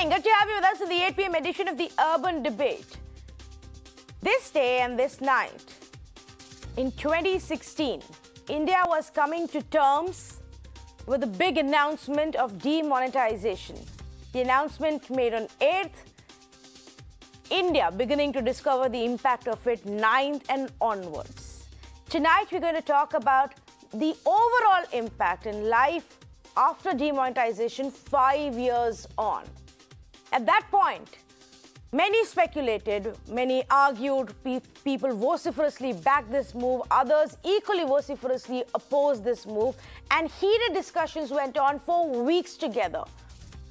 evening. Good to have you with us in the 8 p.m. edition of the Urban Debate. This day and this night, in 2016, India was coming to terms with a big announcement of demonetization. The announcement made on 8th, India beginning to discover the impact of it 9th and onwards. Tonight, we're going to talk about the overall impact in life after demonetization 5 years on. At that point, many speculated, many argued, people vociferously backed this move, others equally vociferously opposed this move, and heated discussions went on for weeks together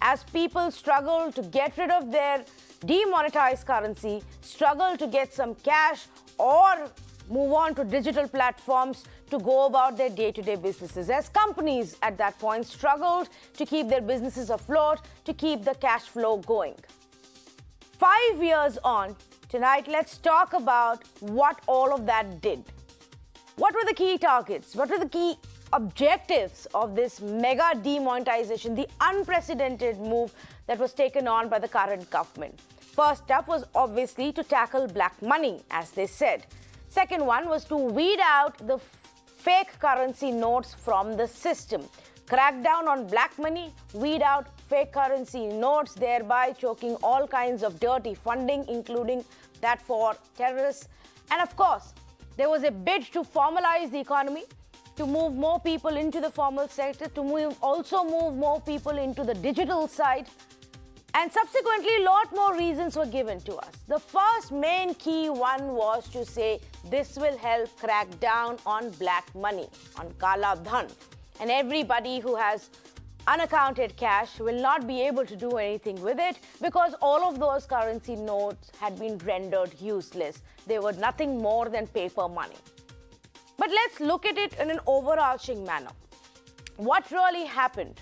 as people struggled to get rid of their demonetized currency, struggled to get some cash, or move on to digital platforms to go about their day-to-day businesses, as companies at that point struggled to keep their businesses afloat, to keep the cash flow going. 5 years on, tonight let's talk about what all of that did. What were the key targets? What were the key objectives of this mega demonetization, the unprecedented move that was taken on by the current government? First up was obviously to tackle black money, as they said. Second one was to weed out the fake currency notes from the system. Crack down on black money, weed out fake currency notes, thereby choking all kinds of dirty funding, including that for terrorists. And of course, there was a bid to formalize the economy, to move more people into the formal sector, to also move more people into the digital side. And subsequently, a lot more reasons were given to us. The first main key one was to say this will help crack down on black money, on Kala Dhan. And everybody who has unaccounted cash will not be able to do anything with it because all of those currency notes had been rendered useless. They were nothing more than paper money. But let's look at it in an overarching manner. What really happened?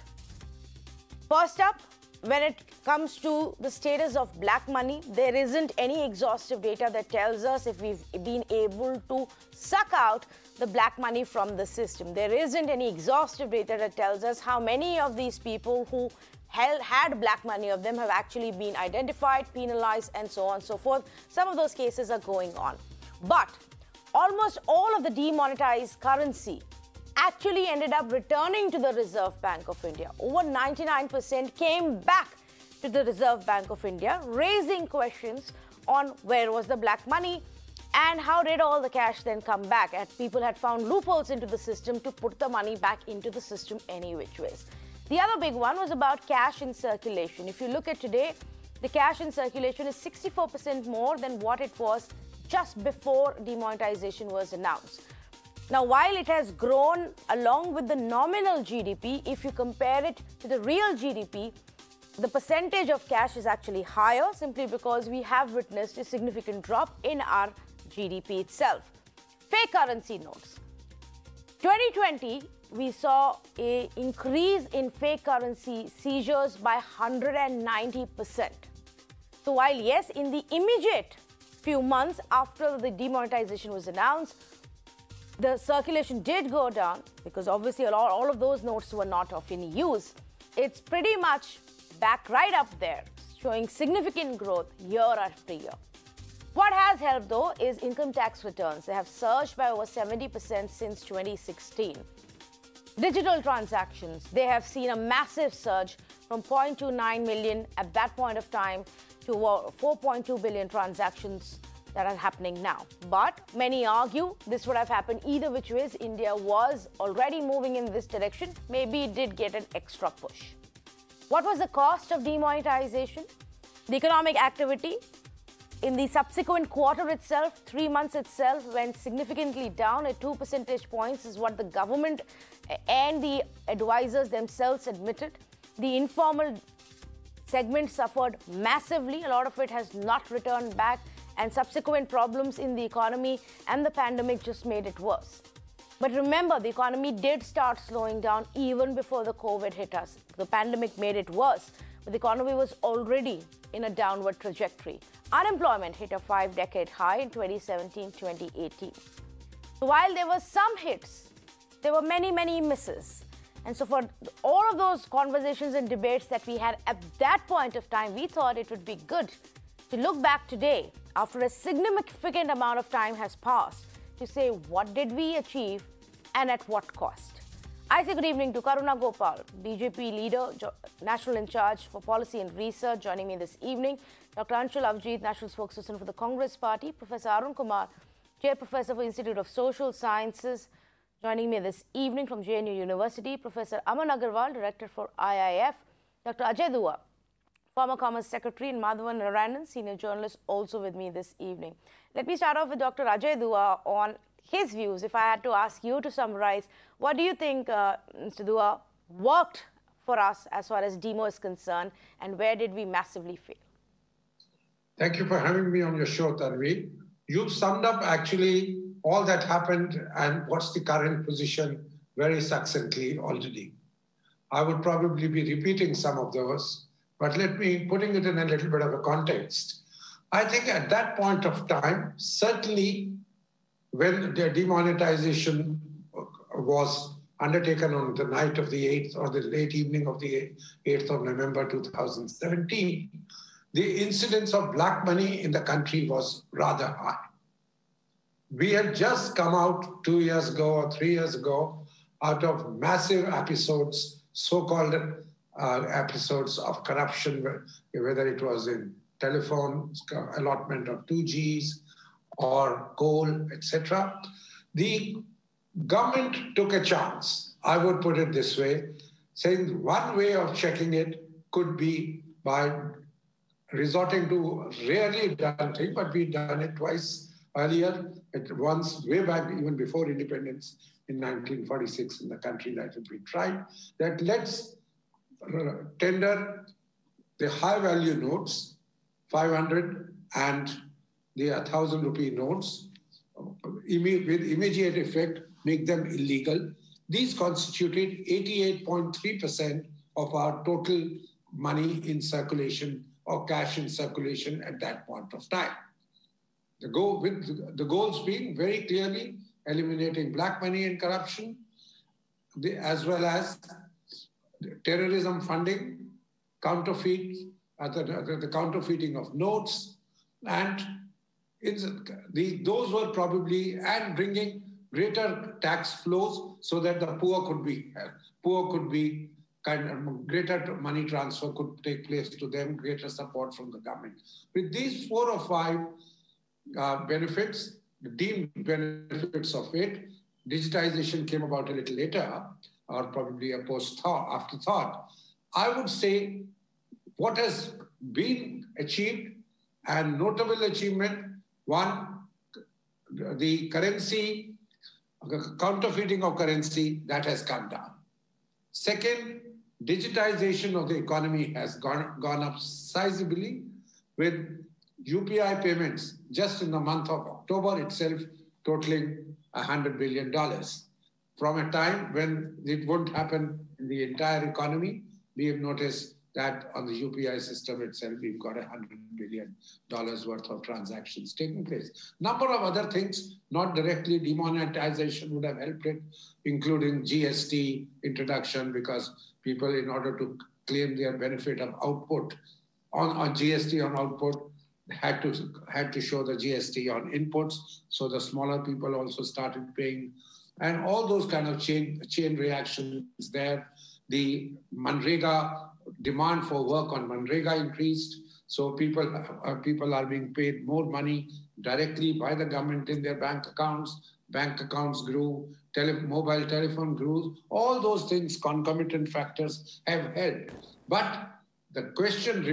First up, when it comes to the status of black money, there isn't any exhaustive data that tells us if we've been able to suck out the black money from the system. There isn't any exhaustive data that tells us how many of these people who had black money of them have actually been identified, penalized, and so on and so forth. Some of those cases are going on. But almost all of the demonetized currency actually ended up returning to the Reserve Bank of India. Over 99% came back to the Reserve Bank of India, raising questions on where was the black money and how did all the cash then come back. And people had found loopholes into the system to put the money back into the system any which ways. The other big one was about cash in circulation. If you look at today, the cash in circulation is 64% more than what it was just before demonetization was announced. Now, while it has grown along with the nominal GDP, if you compare it to the real GDP, the percentage of cash is actually higher simply because we have witnessed a significant drop in our GDP itself. Fake currency notes. 2020, we saw an increase in fake currency seizures by 190%. So while yes, in the immediate few months after the demonetization was announced, the circulation did go down because obviously all of those notes were not of any use. It's pretty much back right up there, showing significant growth year after year. What has helped, though, is income tax returns. They have surged by over 70% since 2016. Digital transactions, they have seen a massive surge from 0.29 million at that point of time to 4.2 billion transactions that are happening now. But many argue this would have happened either which ways. India was already moving in this direction. Maybe it did get an extra push. What was the cost of demonetization? The economic activity in the subsequent quarter itself, 3 months itself, went significantly down at 2 percentage points is what the government and the advisors themselves admitted. The informal segment suffered massively. A lot of it has not returned back, and subsequent problems in the economy and the pandemic just made it worse. But remember, the economy did start slowing down even before the COVID hit us. The pandemic made it worse, but the economy was already in a downward trajectory. Unemployment hit a 5-decade high in 2017-2018. So while there were some hits, there were many, many misses. And so for all of those conversations and debates that we had at that point of time, we thought it would be good to look back today, after a significant amount of time has passed, to say what did we achieve and at what cost. I say good evening to Karuna Gopal, BJP leader, national in charge for policy and research, joining me this evening. Dr. Anshul Avjit, national spokesperson for the Congress Party. Professor Arun Kumar, chair professor for Institute of Social Sciences, joining me this evening from JNU University. Professor Aman Agarwal, director for IIF. Dr. Ajay Dua, former Commerce Secretary, and Madhavan Narayanan, senior journalist, also with me this evening. Let me start off with Dr. Ajay Dua on his views. If I had to ask you to summarize, what do you think, Mr. Dua, worked for us as far as DEMO is concerned, and where did we massively fail? Thank you for having me on your show, Tanvi. You've summed up actually all that happened and what's the current position very succinctly already. I would probably be repeating some of those, but let me putting it in a little bit of a context. I think at that point of time, certainly when the demonetization was undertaken on the night of the 8th or the late evening of the 8th of November 2017, the incidence of black money in the country was rather high. We had just come out 2 years ago or 3 years ago out of massive episodes, so-called episodes of corruption, whether it was in telephone allotment of 2Gs or coal, etc. The government took a chance, I would put it this way, saying one way of checking it could be by resorting to rarely done thing, but we've done it twice earlier, once way back even before independence in 1946 in the country that had been tried, that let's tender the high value notes, 500 and the 1,000 rupee notes, with immediate effect, make them illegal. These constituted 88.3% of our total money in circulation or cash in circulation at that point of time. The goals being very clearly eliminating black money and corruption, as well as terrorism funding, the counterfeiting of notes, and those were probably, and bringing greater tax flows so that the poor could be greater money transfer could take place to them, greater support from the government. With these 4 or 5 benefits, the deemed benefits of it, digitization came about a little later, or probably a afterthought. I would say what has been achieved and notable achievement, one, the currency, counterfeiting of currency, that has come down. Second, digitization of the economy has gone up sizably, with UPI payments just in the month of October itself totaling $100 billion. From a time when it wouldn't happen in the entire economy, we have noticed that on the UPI system itself, we've got $100 billion worth of transactions taking place. Number of other things, not directly demonetization would have helped it, including GST introduction, because people, in order to claim their benefit of output on GST on output, had to show the GST on inputs. So the smaller people also started paying, and all those kind of chain reactions there. The Manrega demand for work on Manrega increased. So people are being paid more money directly by the government in their bank accounts. Bank accounts grew, mobile telephone grew. All those things, concomitant factors, have helped. But the question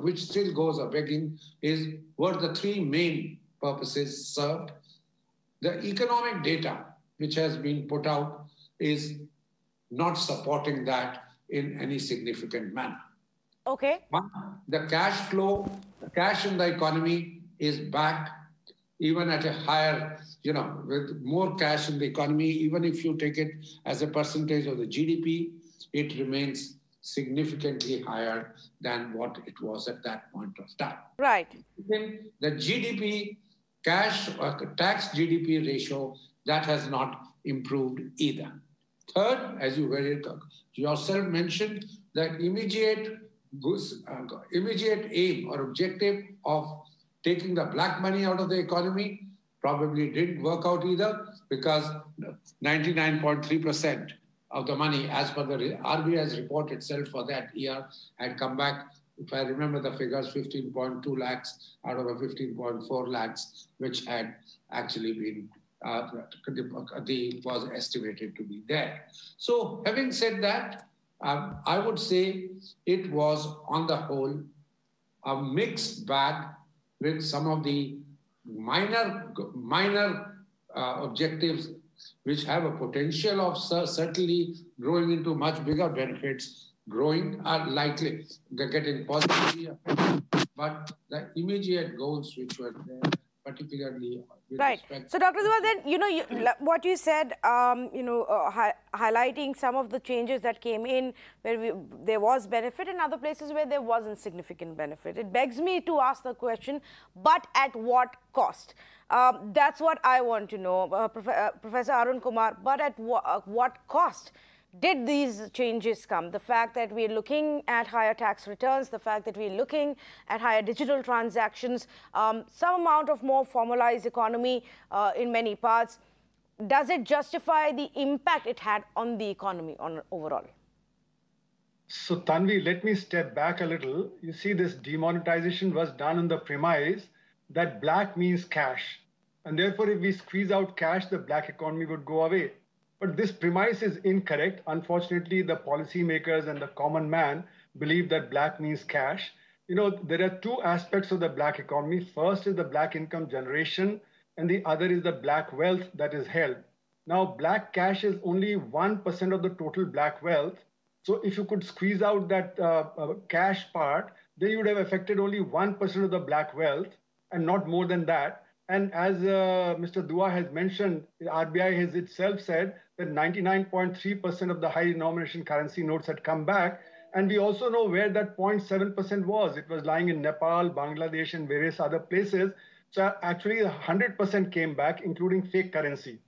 which still goes a begging is, were the 3 main purposes served? The economic data which has been put out is not supporting that in any significant manner. Okay. One, the cash flow, the cash in the economy is back even at a higher, with more cash in the economy. Even if you take it as a percentage of the GDP, it remains significantly higher than what it was at that point of time. Right. The GDP, cash or tax GDP ratio, that has not improved either. Third, as you yourself mentioned, that immediate aim or objective of taking the black money out of the economy probably didn't work out either, because 99.3% of the money, as per the RBI's report itself for that year, had come back. If I remember the figures, 15.2 lakhs out of a 15.4 lakhs, which had actually been was estimated to be there. So having said that, I would say it was on the whole a mixed bag, with some of the minor objectives which have a potential of certainly growing into much bigger benefits, are likely getting positively affected, but the immediate goals which were there, particularly with right. So, Dr. Dua, then, what you said, highlighting some of the changes that came in where there was benefit, and other places where there wasn't significant benefit. It begs me to ask the question, but at what cost? That's what I want to know, Professor Arun Kumar, but at what cost did these changes come? The fact that we're looking at higher tax returns, the fact that we're looking at higher digital transactions, some amount of more formalized economy in many parts, does it justify the impact it had on the economy overall? So, Tanvi, let me step back a little. You see, this demonetization was done on the premise that black means cash. And therefore, if we squeeze out cash, the black economy would go away. But this premise is incorrect. Unfortunately, the policymakers and the common man believe that black means cash. There are two aspects of the black economy. First is the black income generation, and the other is the black wealth that is held. Now, black cash is only 1% of the total black wealth. So if you could squeeze out that cash part, then you would have affected only 1% of the black wealth and not more than that. And as Mr. Dua has mentioned, the RBI has itself said that 99.3% of the high denomination currency notes had come back. And we also know where that 0.7% was. It was lying in Nepal, Bangladesh, and various other places. So actually 100% came back, including fake currency.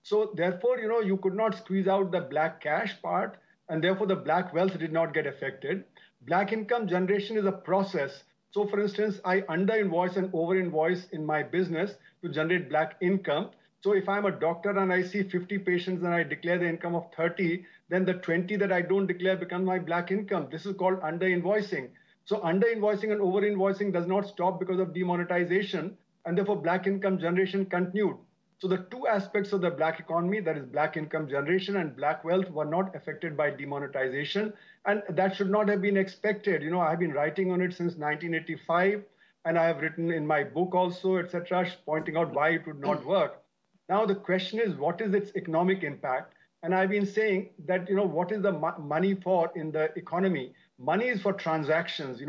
So therefore, you could not squeeze out the black cash part, and therefore the black wealth did not get affected. Black income generation is a process. So for instance, I under-invoice and over-invoice in my business to generate black income. So if I'm a doctor and I see 50 patients and I declare the income of 30, then the 20 that I don't declare become my black income. This is called under-invoicing. So under-invoicing and over-invoicing does not stop because of demonetization, and therefore black income generation continued. So the two aspects of the black economy, that is black income generation and black wealth, were not affected by demonetization. And that should not have been expected. I've been writing on it since 1985, and I have written in my book also, etc., pointing out why it would not work. Now the question is, what is its economic impact? And I've been saying that, what is the money for in the economy? Money is for transactions.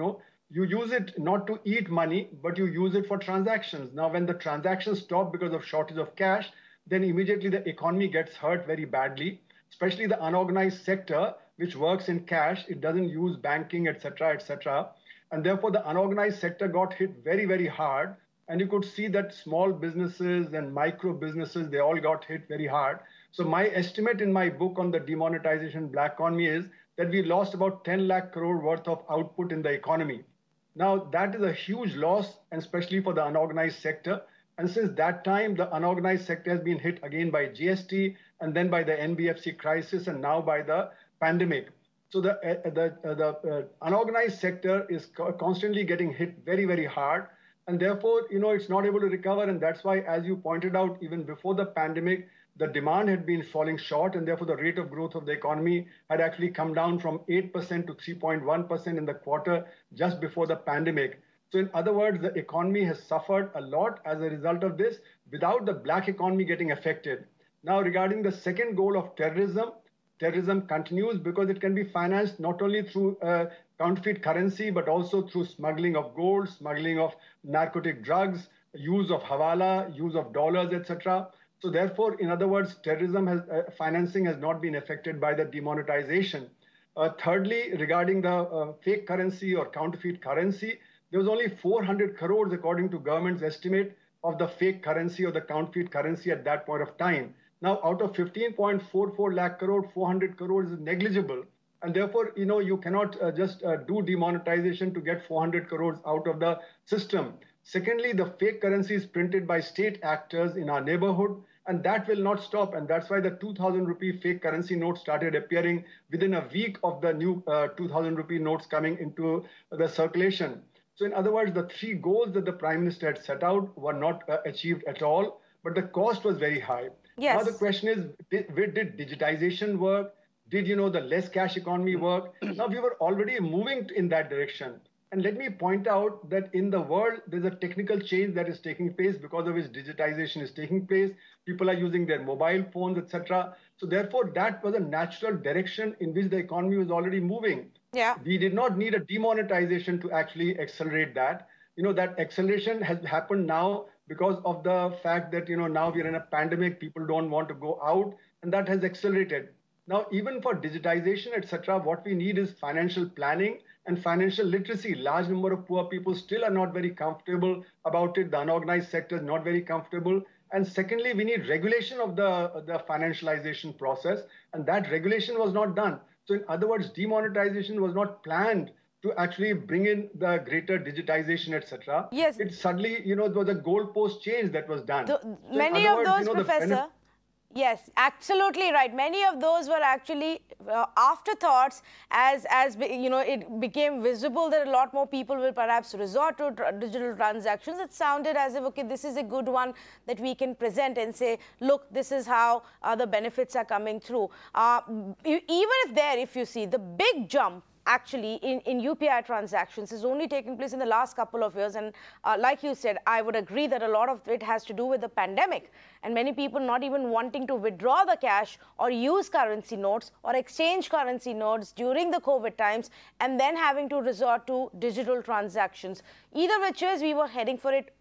You use it not to eat money, but you use it for transactions. Now, when the transactions stop because of shortage of cash, then immediately the economy gets hurt very badly, especially the unorganized sector, which works in cash. It doesn't use banking, etc., etc. And therefore, the unorganized sector got hit very, very hard. And you could see that small businesses and micro businesses, they all got hit very hard. So my estimate in my book on the demonetization black economy is that we lost about 10 lakh crore worth of output in the economy. Now, that is a huge loss, and especially for the unorganized sector. And since that time, the unorganized sector has been hit again by GST, and then by the NBFC crisis, and now by the pandemic. So the unorganized sector is constantly getting hit very, very hard. And therefore, it's not able to recover. And that's why, as you pointed out, even before the pandemic, the demand had been falling short, and therefore the rate of growth of the economy had actually come down from 8% to 3.1% in the quarter just before the pandemic. So in other words, the economy has suffered a lot as a result of this without the black economy getting affected. Now, regarding the second goal of terrorism, terrorism continues because it can be financed not only through counterfeit currency, but also through smuggling of gold, smuggling of narcotic drugs, use of hawala, use of dollars, etc. So therefore, in other words, terrorism financing has not been affected by the demonetization. Thirdly, regarding the fake currency or counterfeit currency, there was only 400 crores, according to government's estimate, of the fake currency or the counterfeit currency at that point of time. Now, out of 15.44 lakh crore, 400 crores is negligible. And therefore, you cannot just do demonetization to get 400 crores out of the system. Secondly, the fake currency is printed by state actors in our neighborhood, and that will not stop. And that's why the 2,000 rupee fake currency notes started appearing within a week of the new 2,000 rupee notes coming into the circulation. So in other words, the three goals that the Prime Minister had set out were not achieved at all, but the cost was very high. Yes. Now the question is, did digitization work? Did, the less cash economy work? Now we were already moving in that direction. And let me point out that in the world, there's a technical change that is taking place because of which digitization is taking place. People are using their mobile phones, etc. So therefore, that was a natural direction in which the economy was already moving. Yeah. We did not need a demonetization to actually accelerate that. That acceleration has happened now because of the fact that, now we're in a pandemic, people don't want to go out, and that has accelerated. Now, even for digitization, etc., what we need is financial planning and financial literacy. Large number of poor people still are not very comfortable about it. The unorganized sector is not very comfortable. And secondly, we need regulation of the financialization process, and that regulation was not done. So in other words, demonetization was not planned to actually bring in the greater digitization, etc. Yes. It suddenly, it was a goalpost change that was done. Many of those, Professor. Yes, absolutely right. Many of those were actually afterthoughts as it became visible that a lot more people will perhaps resort to digital transactions. It sounded as if, okay, this is a good one that we can present and say, look, this is how the benefits are coming through. If you see the big jump actually in UPI transactions is only taking place in the last couple of years. And like you said, I would agree that a lot of it has to do with the pandemic and many people not even wanting to withdraw the cash or use currency notes or exchange currency notes during the COVID times and then having to resort to digital transactions. Either which is, we were heading for it.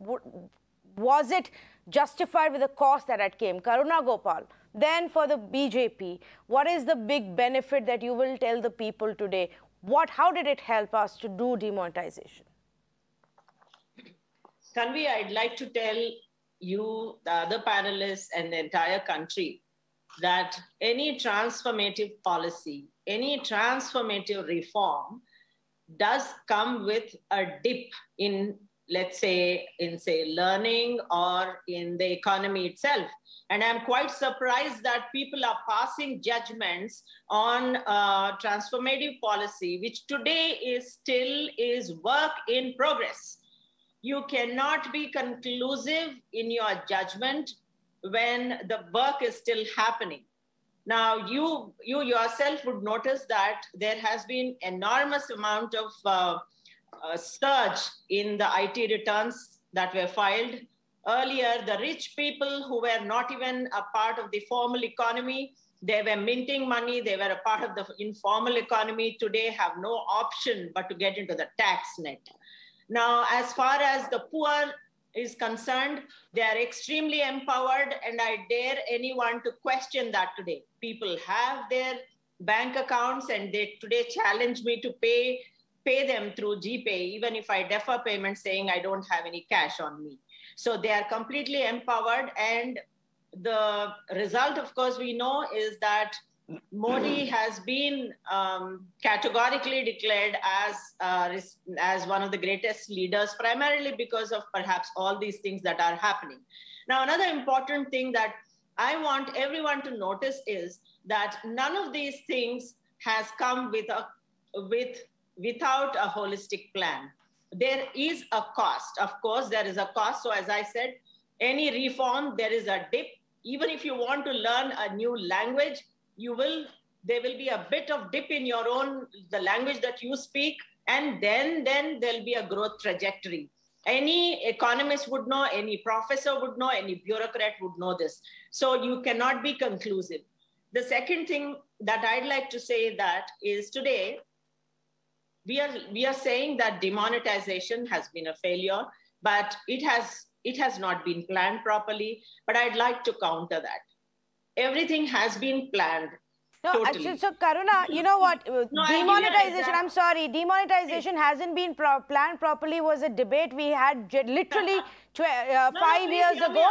Was it justified with the cost that it came? Karuna Gopal. Then for the BJP, what is the big benefit that you will tell the people today? How did it help us to do demonetization? Tanvi, I'd like to tell you, the other panelists and the entire country that any transformative policy, any transformative reform does come with a dip in, let's say, learning or in the economy itself. And I'm quite surprised that people are passing judgments on transformative policy, which today is work in progress. You cannot be conclusive in your judgment when the work is still happening. Now, you yourself would notice that there has been enormous amount of surge in the IT returns that were filed. Earlier, the rich people who were not even a part of the formal economy, they were minting money, they were a part of the informal economy, today have no option but to get into the tax net. Now, as far as the poor is concerned, they are extremely empowered, and I dare anyone to question that today. People have their bank accounts and they today challenge me to pay them through GPay, even if I defer payment saying I don't have any cash on me. So they are completely empowered, and the result, of course, we know is that Modi has been categorically declared as one of the greatest leaders, primarily because of perhaps all these things that are happening. Now, another important thing that I want everyone to notice is that none of these things has come without a holistic plan. There is a cost. Of course, there is a cost. So as I said, any reform, there is a dip. Even if you want to learn a new language, there will be a bit of dip in the language that you speak, and then there'll be a growth trajectory. Any economist would know, any professor would know, any bureaucrat would know this. So you cannot be conclusive. The second thing that I'd like to say that is today, we are saying that demonetization has been a failure, but it has not been planned properly. But I'd like to counter that. Everything has been planned. No, totally. so Karuna, you know what? Demonetization, I'm sorry, demonetization hasn't been planned properly was a debate we had literally 5 years ago.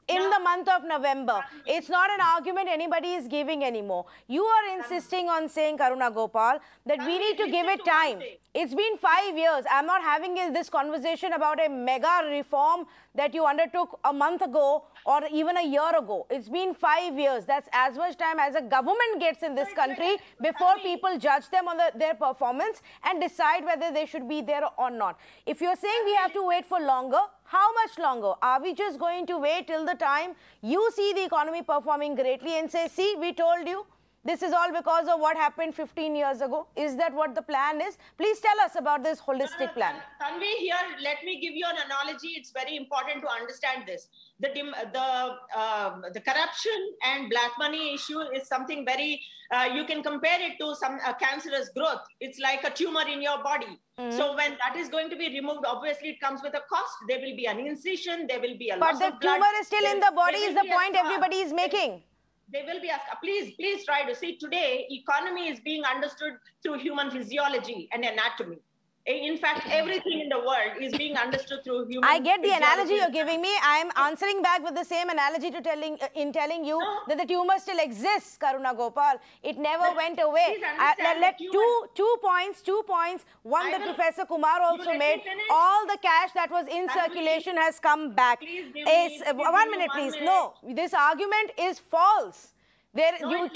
in the month of November. It's not an argument anybody is giving anymore. You are insisting on saying, Karuna Gopal, that we need to give it time. It's been 5 years. I'm not having this conversation about a mega reform that you undertook a month ago or even a year ago. It's been 5 years. That's as much time as a government gets in this country before people judge them on their performance and decide whether they should be there or not. If you're saying we have to wait for longer, how much longer? Are we just going to wait till the time you see the economy performing greatly and say, see, we told you? This is all because of what happened 15 years ago. Is that what the plan is? Please tell us about this holistic plan. Tanvi, here, let me give you an analogy. It's very important to understand this. The corruption and black money issue is something very, you can compare it to some cancerous growth. It's like a tumor in your body. So when that is going to be removed, obviously it comes with a cost. There will be an incision, there will be a loss of blood. But the tumor is still in the body is the point everybody is making. They will be asked, please try to see today, economy is being understood through human physiology and anatomy. In fact, everything in the world is being understood through human I get the physiology. analogy you're giving me. I'm answering back with the same analogy to telling you that the tumor still exists, Karuna Gopal. It never went away. Let two points. One that Professor Kumar also made. All the cash that was in circulation has come back. 1 minute, please. No, this argument is false. To remove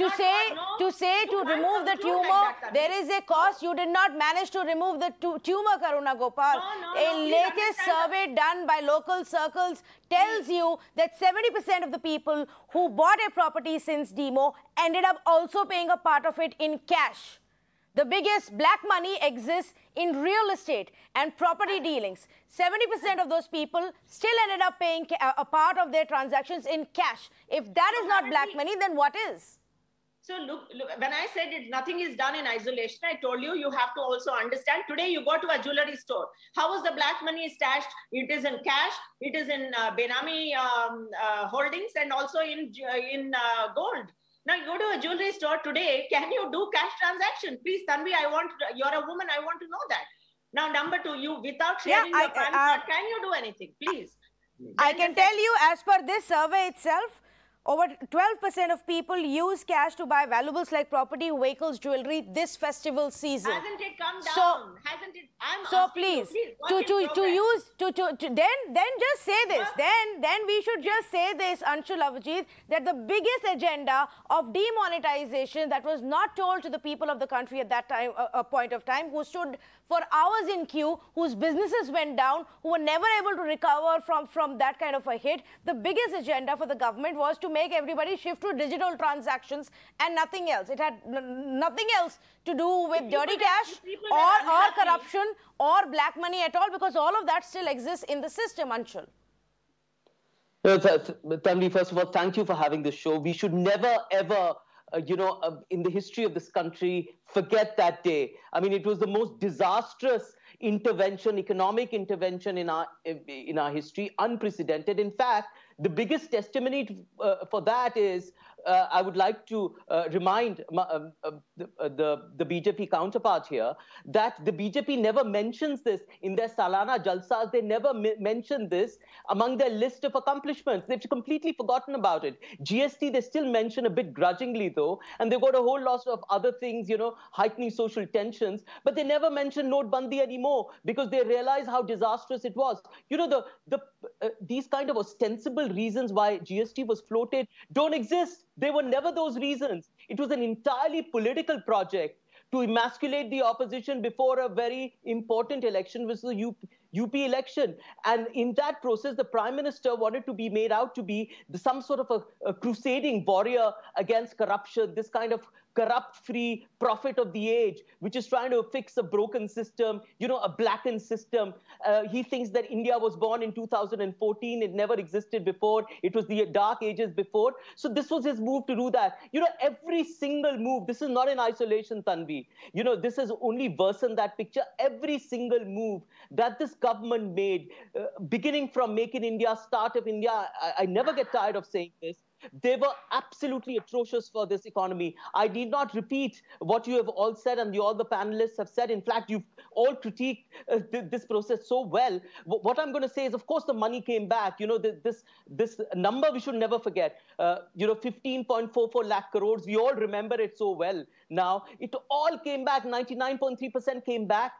the tumor, there is a cost. You did not manage to remove the tumor, Karuna Gopal. A latest survey done by local circles tells you that 70% of the people who bought a property since demo ended up also paying a part of it in cash. The biggest black money exists in real estate and property dealings. 70% of those people still ended up paying a part of their transactions in cash. If that is not black money, then what is? So look, when I said nothing is done in isolation, I told you, you have to also understand. Today you go to a jewelry store. How is the black money stashed? It is in cash, it is in Benami holdings and also in gold. Now you go to a jewelry store today, can you do cash transaction? Please, Tanvi, you're a woman, I want to know that. Now, number two, you, without sharing your PAN card, can you do anything? Please. I can tell you, as per this survey itself, over 12% of people use cash to buy valuables like property, vehicles, jewelry this festival season. Hasn't it come down? Hasn't it? Then just say this. Then we should just say this, Anshul Avijit, that the biggest agenda of demonetization that was not told to the people of the country at that time, a point of time, who stood for hours in queue, whose businesses went down, who were never able to recover from that kind of a hit. The biggest agenda for the government was to make everybody shift to digital transactions and nothing else. It had nothing else to do with dirty cash or corruption or black money at all, because all of that still exists in the system, Anshul. Tanvi, first of all, thank you for having this show. We should never, ever, in the history of this country, forget that day. I mean, it was the most disastrous intervention, economic intervention in our history, unprecedented. In fact, the biggest testimony for that is, I would like to remind the BJP counterpart here that the BJP never mentions this in their Salana Jalsas. They never mention this among their list of accomplishments. They've completely forgotten about it. GST, they still mention a bit grudgingly, though, and they've got a whole lot of other things, heightening social tensions, but they never mention Notbandi anymore because they realize how disastrous it was. These kind of ostensible reasons why GST was floated don't exist. They were never those reasons. It was an entirely political project to emasculate the opposition before a very important election, which was the UP election. And in that process, the Prime Minister wanted to be made out to be some sort of a crusading warrior against corruption, this kind of corrupt-free prophet of the age, which is trying to fix a broken system, a blackened system. He thinks that India was born in 2014. It never existed before. It was the dark ages before. So this was his move to do that. Every single move, this is not in isolation, Tanvi. This has only worsened that picture. Every single move that this government made, beginning from Make in India, Startup India, I never get tired of saying this, they were absolutely atrocious for this economy. I need not repeat what you have all said and all the panelists have said. In fact, you've all critiqued this process so well. What I'm going to say is, of course, the money came back. You know, this number we should never forget. 15.44 lakh crores. We all remember it so well. Now, it all came back. 99.3% came back.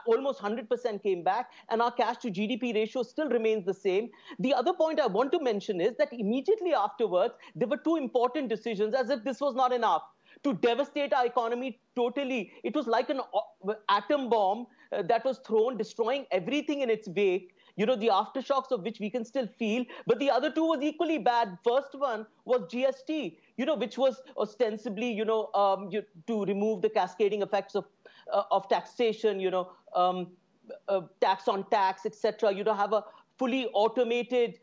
Almost 100% came back. And our cash to GDP ratio still remains the same. The other point I want to mention is that immediately afterwards, there were two important decisions, as if this was not enough, to devastate our economy totally. It was like an atom bomb that was thrown, destroying everything in its wake. You know, the aftershocks of which we can still feel. But the other two was equally bad. First one was GST, you know, which was ostensibly, to remove the cascading effects of taxation, tax on tax, etc. You know, have a fully automated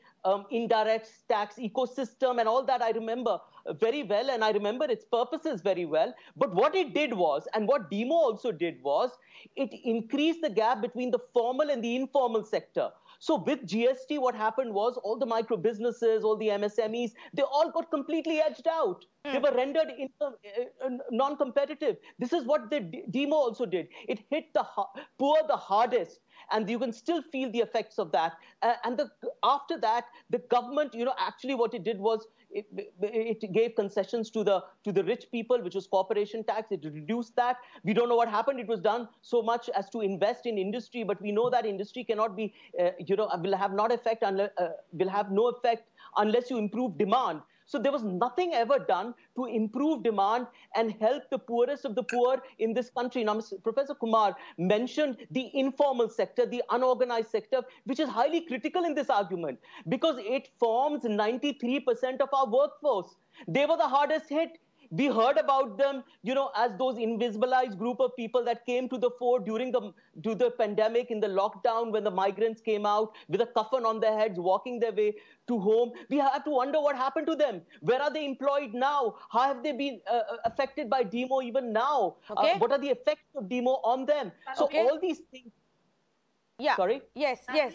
indirect tax ecosystem and all that. I remember very well, and I remember its purposes very well. But what it did was, and what DEMO also did was, it increased the gap between the formal and the informal sector. So with GST, what happened was all the micro businesses, all the MSMEs, they all got completely edged out. They were rendered non-competitive. This is what the DEMO also did. It hit the poor the hardest. And you can still feel the effects of that. After that, the government, actually what it did was it gave concessions to the rich people, which was corporation tax. It reduced that. We don't know what happened. It was done so much as to invest in industry, but we know that industry cannot be, will have no effect unless you improve demand. So there was nothing ever done to improve demand and help the poorest of the poor in this country. Now, Professor Kumar mentioned the informal sector, the unorganized sector, which is highly critical in this argument because it forms 93% of our workforce. They were the hardest hit. We heard about them, as those invisibilized group of people that came to the fore during the pandemic, in the lockdown, when the migrants came out with a coffin on their heads, walking their way to home. We have to wonder what happened to them. Where are they employed now? How have they been affected by DEMO even now? Okay. What are the effects of DEMO on them? So all these things. Yeah. Sorry? Yes. No.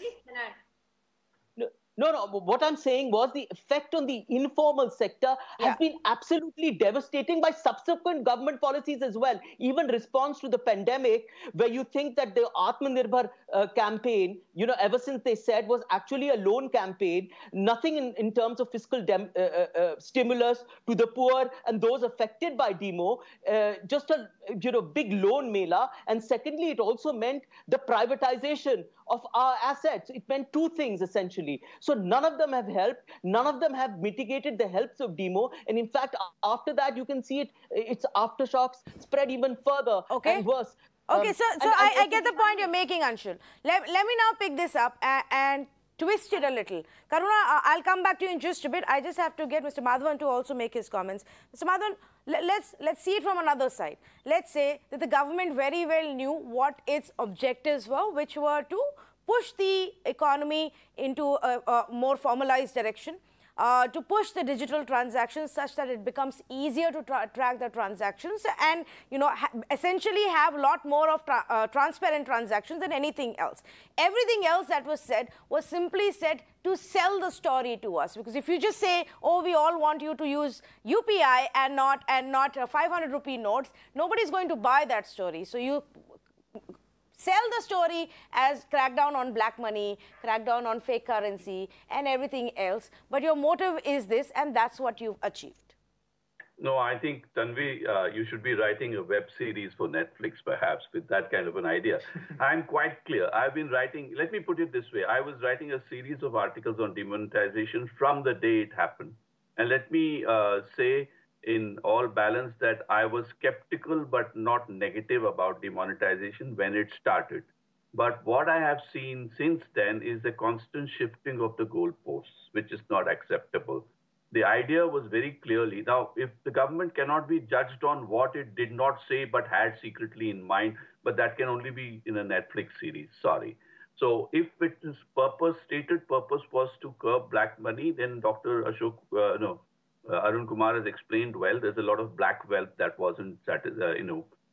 What I'm saying was the effect on the informal sector has been absolutely devastating by subsequent government policies as well. Even response to the pandemic, where you think that the Atmanirbhar campaign, ever since they said was actually a loan campaign, nothing in terms of fiscal stimulus to the poor and those affected by DEMO, just a big loan mela. And secondly, it also meant the privatization of our assets. It meant two things essentially. So none of them have helped. None of them have mitigated the helps of DEMO. And in fact, after that, you can see its aftershocks spread even further and worse. Okay, so I get the point you're making, Anshul. Let me now pick this up and twist it a little. Karuna, I'll come back to you in just a bit. I just have to get Mr. Madhavan to also make his comments. Mr. Madhavan, let's see it from another side. Let's say that the government very well knew what its objectives were, which were to push the economy into a more formalized direction, to push the digital transactions such that it becomes easier to track the transactions and, essentially have a lot more of transparent transactions than anything else. Everything else that was said was simply said to sell the story to us. Because if you just say, oh, we all want you to use UPI and not 500 rupee notes, nobody's going to buy that story. So you sell the story as crackdown on black money, crackdown on fake currency, and everything else. But your motive is this, and that's what you've achieved. No, I think, Tanvi, you should be writing a web series for Netflix, perhaps, with that kind of an idea. I'm quite clear. I've been writing, let me put it this way. I was writing a series of articles on demonetization from the day it happened. And let me say, in all balance, that I was skeptical but not negative about demonetization when it started. But what I have seen since then is the constant shifting of the goalposts, which is not acceptable. The idea was very clearly, now, if the government cannot be judged on what it did not say but had secretly in mind, but that can only be in a Netflix series, sorry. So if its stated purpose was to curb black money, then Dr. Arun Kumar has explained well. There's a lot of black wealth that wasn't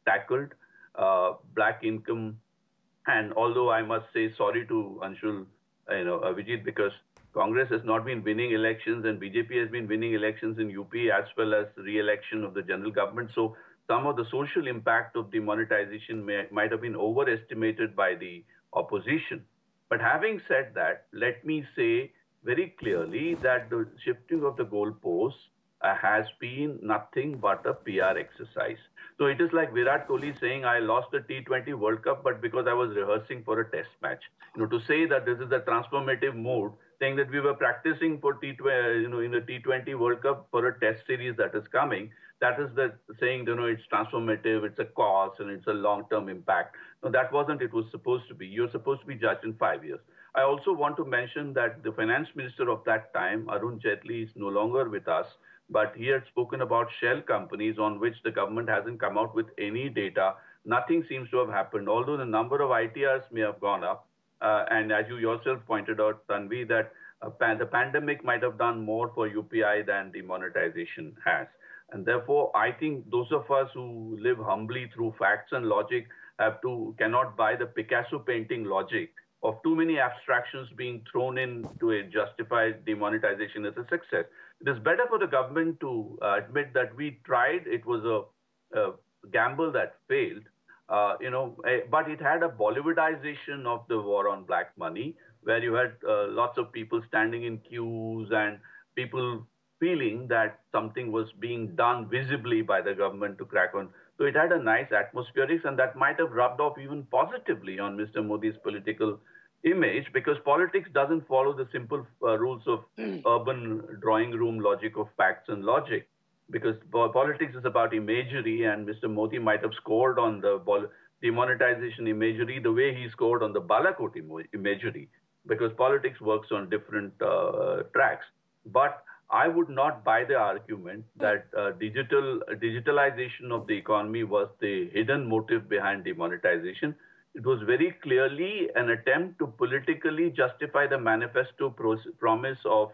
tackled, black income. And although I must say sorry to Anshul, Vijit, because Congress has not been winning elections and BJP has been winning elections in UP as well as re-election of the general government. So some of the social impact of demonetization might have been overestimated by the opposition. But having said that, let me say very clearly that the shifting of the goalposts has been nothing but a PR exercise. So it is like Virat Kohli saying, I lost the T20 World Cup, but because I was rehearsing for a test match. To say that this is a transformative mode, saying that we were practicing for T20, in the T20 World Cup for a test series that is coming, that is the saying, it's transformative, it's a cause, and it's a long-term impact. No, that wasn't it was supposed to be. You're supposed to be judged in 5 years. I also want to mention that the finance minister of that time, Arun Jaitley, is no longer with us, but he had spoken about shell companies on which the government hasn't come out with any data. Nothing seems to have happened, although the number of ITRs may have gone up. And as you yourself pointed out, Tanvi, that the pandemic might have done more for UPI than demonetization has. And therefore, I think those of us who live humbly through facts and logic cannot buy the Picasso painting logic of too many abstractions being thrown in to justify demonetization as a success. It is better for the government to admit that we tried, it was a gamble that failed, but it had a Bollywoodization of the war on black money, where you had lots of people standing in queues and people feeling that something was being done visibly by the government to crack on. So it had a nice atmospherics, and that might have rubbed off even positively on Mr. Modi's political image, because politics doesn't follow the simple rules of urban drawing room logic of facts and logic, because politics is about imagery, and Mr. Modi might have scored on the demonetization imagery the way he scored on the Balakot imagery, because politics works on different tracks. But I would not buy the argument that digitalization of the economy was the hidden motive behind demonetization. It was very clearly an attempt to politically justify the manifesto promise of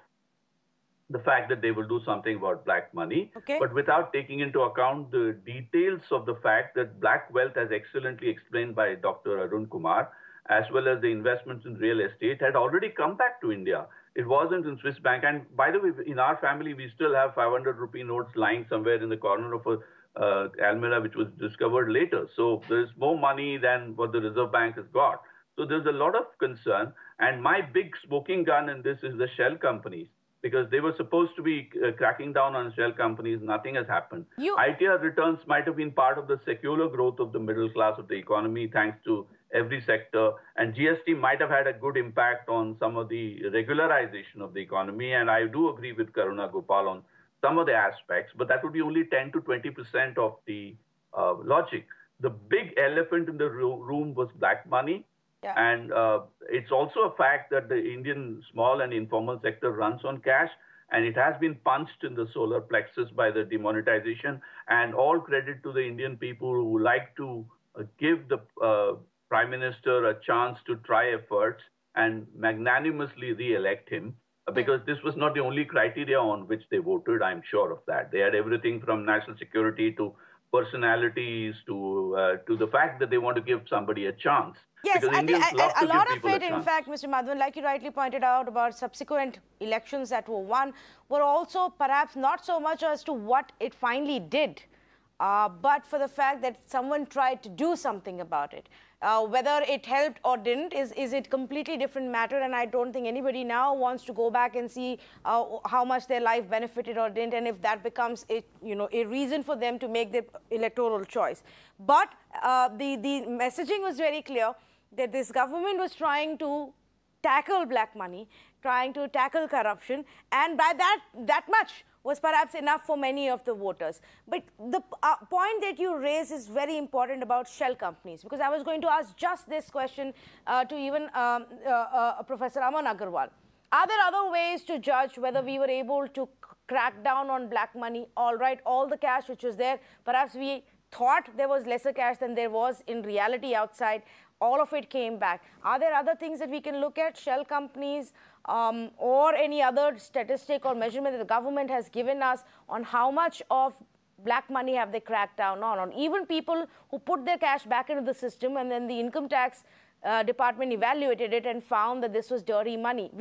the fact that they will do something about black money, but without taking into account the details of the fact that black wealth, as excellently explained by Dr. Arun Kumar, as well as the investments in real estate, had already come back to India. It wasn't in Swiss bank. And by the way, in our family, we still have 500 rupee notes lying somewhere in the corner of a Almirah, which was discovered later. So there's more money than what the Reserve Bank has got. So there's a lot of concern. And my big smoking gun in this is the shell companies, because they were supposed to be cracking down on shell companies. Nothing has happened. ITR returns might have been part of the secular growth of the middle class of the economy, thanks to every sector. And GST might have had a good impact on some of the regularization of the economy. And I do agree with Karuna Gopal on some of the aspects, but that would be only 10 to 20% of the logic. The big elephant in the room was black money. Yeah. And it's also a fact that the Indian small and informal sector runs on cash, and it has been punched in the solar plexus by the demonetization. And all credit to the Indian people who like to give the Prime Minister a chance to try efforts and magnanimously re-elect him, because this was not the only criteria on which they voted. I'm sure of that. They had everything from national security to personalities to the fact that they want to give somebody a chance. Yes, a lot of it, in fact, Mr. Madhavan, like you rightly pointed out about subsequent elections that were won, were also perhaps not so much as to what it finally did, but for the fact that someone tried to do something about it. Whether it helped or didn't is a completely different matter, and I don't think anybody now wants to go back and see how much their life benefited or didn't, and if that becomes a reason for them to make their electoral choice. But the messaging was very clear that this government was trying to tackle black money, trying to tackle corruption, and by that much was perhaps enough for many of the voters. But the point that you raise is very important about shell companies, because I was going to ask just this question to even Professor Aman Agarwal. Are there other ways to judge whether we were able to crack down on black money? All right, all the cash which was there, perhaps we thought there was lesser cash than there was in reality outside. All of it came back. Are there other things that we can look at, shell companies or any other statistic or measurement that the government has given us on how much of black money have they cracked down on? Even people who put their cash back into the system and then the income tax department evaluated it and found that this was dirty money.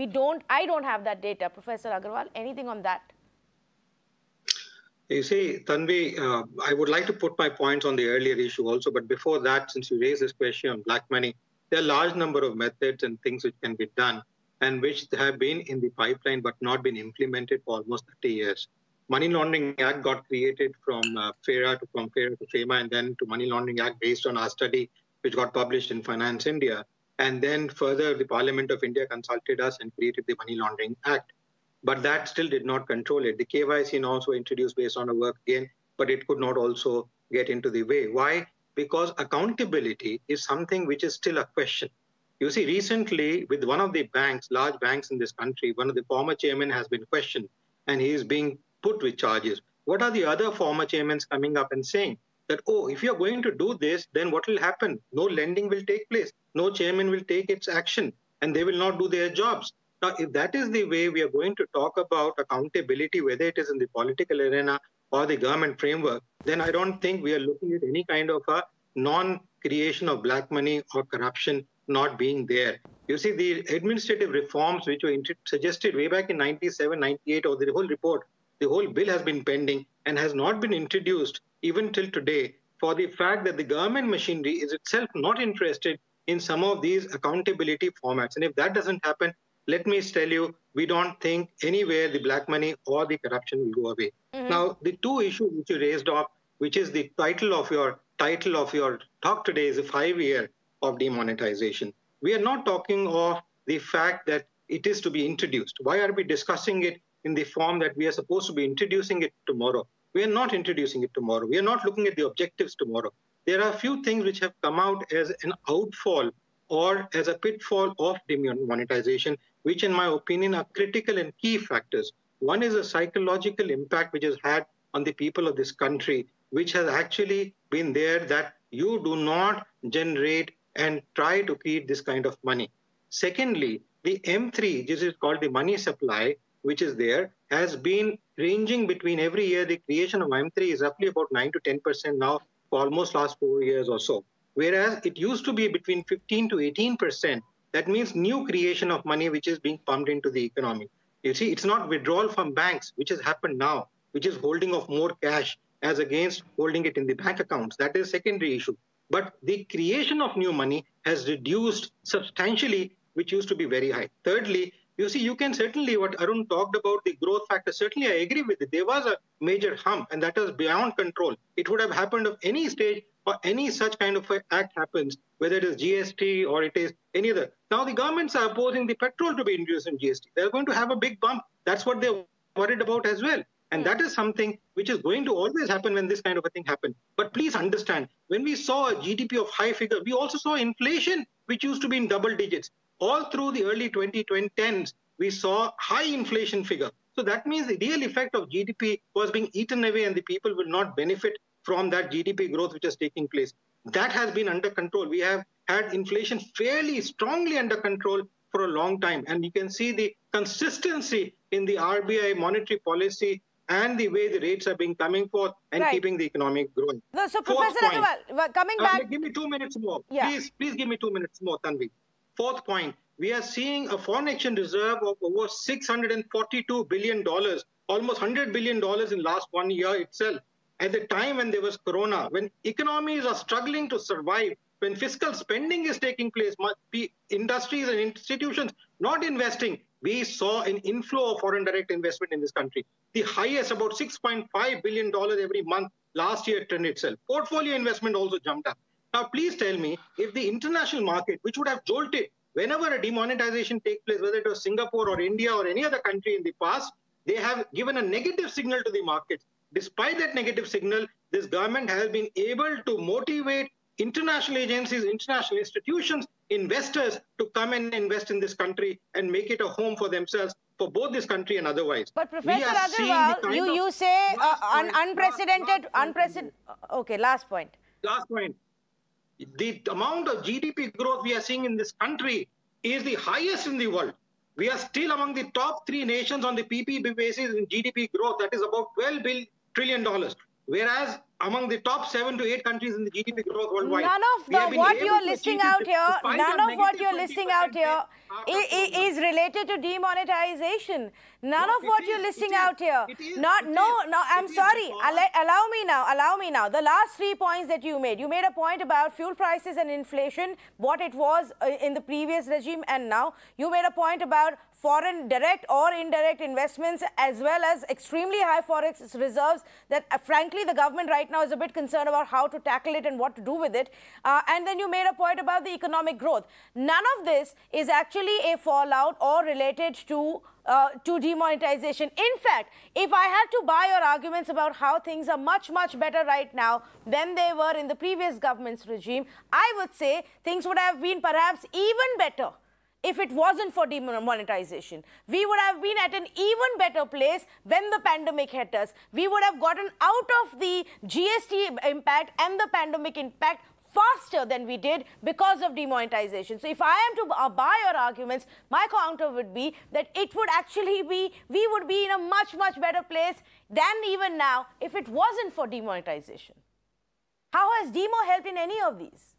I don't have that data. Professor Agarwal, anything on that? You see, Tanvi, I would like to put my points on the earlier issue also, but before that, since you raised this question on black money, there are a large number of methods and things which can be done and which have been in the pipeline but not been implemented for almost 30 years. Money Laundering Act got created from FERA to FEMA, and then to Money Laundering Act based on our study, which got published in Finance India. And then further, the Parliament of India consulted us and created the Money Laundering Act. But that still did not control it. The KYC also introduced based on our work again, but it could not also get into the way. Why? Because accountability is something which is still a question. You see, recently with one of the banks, large banks in this country, one of the former chairmen has been questioned and he is being put with charges. What are the other former chairmen coming up and saying that, oh, if you're going to do this, then what will happen? No lending will take place. No chairman will take its action and they will not do their jobs. Now, if that is the way we are going to talk about accountability, whether it is in the political arena or the government framework, then I don't think we are looking at any kind of a non-creation of black money or corruption not being there. You see, the administrative reforms which were suggested way back in 97, 98, or the whole report, the whole bill has been pending and has not been introduced even till today for the fact that the government machinery is itself not interested in some of these accountability formats. And if that doesn't happen, let me tell you, we don't think anywhere the black money or the corruption will go away. Mm-hmm. Now, the two issues which you raised up, which is the title of your talk today is a 5-year of demonetization. We are not talking of the fact that it is to be introduced. Why are we discussing it in the form that we are supposed to be introducing it tomorrow? We are not introducing it tomorrow. We are not looking at the objectives tomorrow. There are a few things which have come out as an outfall or as a pitfall of demonetization, which in my opinion are critical and key factors. One is a psychological impact which has had on the people of this country, which has actually been there that you do not generate and try to create this kind of money. Secondly, the M3, which is called the money supply, which is there, has been ranging between every year. The creation of M3 is roughly about 9 to 10% now for almost last 4 years or so. Whereas it used to be between 15 to 18%. That means new creation of money which is being pumped into the economy. You see, it's not withdrawal from banks, which has happened now, which is holding of more cash as against holding it in the bank accounts. That is a secondary issue. But the creation of new money has reduced substantially, which used to be very high. Thirdly, you see, you can certainly, what Arun talked about, the growth factor, certainly I agree with it. There was a major hump, and that was beyond control. It would have happened at any stage or any such kind of act happens, whether it is GST or it is any other. Now, the governments are opposing the petrol to be introduced in GST. They're going to have a big bump. That's what they're worried about as well. And that is something which is going to always happen when this kind of a thing happens. But please understand, when we saw a GDP of high figure, we also saw inflation, which used to be in double digits. All through the early 2010s, we saw high inflation figure. So that means the real effect of GDP was being eaten away and the people will not benefit from that GDP growth which is taking place. That has been under control. We have had inflation fairly strongly under control for a long time. And you can see the consistency in the RBI monetary policy and the way the rates are being coming forth and keeping the economic growing. No, so Professor Agarwal, coming back. Give me 2 minutes more. Yeah. Please give me 2 minutes more, Tanvi. Fourth point, we are seeing a foreign exchange reserve of over $642 billion, almost $100 billion in last 1 year itself. At the time when there was Corona, when economies are struggling to survive, when fiscal spending is taking place, industries and institutions not investing, we saw an inflow of foreign direct investment in this country. The highest, about $6.5 billion every month last year trend itself. Portfolio investment also jumped up. Now, please tell me, if the international market, which would have jolted whenever a demonetization takes place, whether it was Singapore or India or any other country in the past, they have given a negative signal to the markets. Despite that negative signal, this government has been able to motivate international agencies, international institutions, investors to come and invest in this country and make it a home for themselves, for both this country and otherwise. But Professor Agarwal, you say unprecedented. Okay, last point. Last point. The amount of GDP growth we are seeing in this country is the highest in the world. We are still among the top 3 nations on the PPP basis in GDP growth. That is about $12 trillion. Whereas among the top 7 to 8 countries in the GDP growth worldwide. None of what you're listing out here, is related to demonetization. None of what you're listing out here. I'm sorry. Allow me now. The last 3 points that you made a point about fuel prices and inflation, what it was in the previous regime and now. You made a point about foreign direct or indirect investments as well as extremely high forex reserves that frankly the government right now is a bit concerned about how to tackle it and what to do with it. And then you made a point about the economic growth. None of this is actually a fallout or related to demonetization. In fact, if I had to buy your arguments about how things are much, much better right now than they were in the previous government's regime, I would say things would have been perhaps even better if it wasn't for demonetization. We would have been at an even better place when the pandemic hit us. We would have gotten out of the GST impact and the pandemic impact faster than we did because of demonetization. So if I am to buy your arguments, my counter would be that it would actually be, we would be in a much, much better place than even now if it wasn't for demonetization. How has demo helped in any of these?